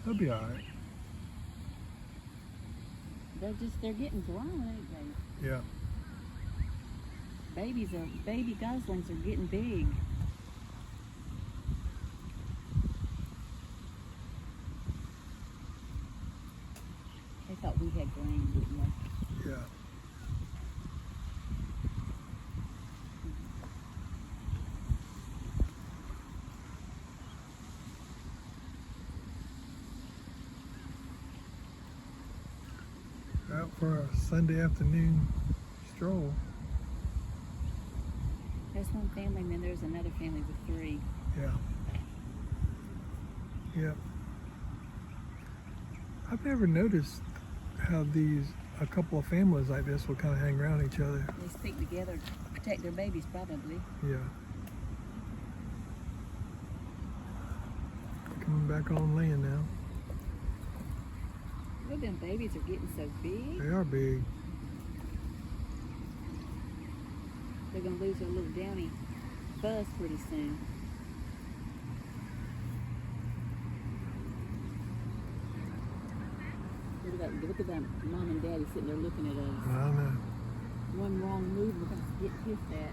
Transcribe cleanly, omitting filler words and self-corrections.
They'll be all right. They're getting grown, ain't they? Yeah. Baby goslings are getting big. They thought we had grain, didn't they? Yeah. Out for a Sunday afternoon stroll. There's one family, and then there's another family with 3. Yeah. Yeah. I've never noticed how a couple of families like this will kind of hang around each other. They stick together to protect their babies, probably. Yeah. Coming back on land now. Look, them babies are getting so big. They are big. They're going to lose their little downy buzz pretty soon. Look at that mom and daddy sitting there looking at us. I know. One wrong move, we're going to get pissed at.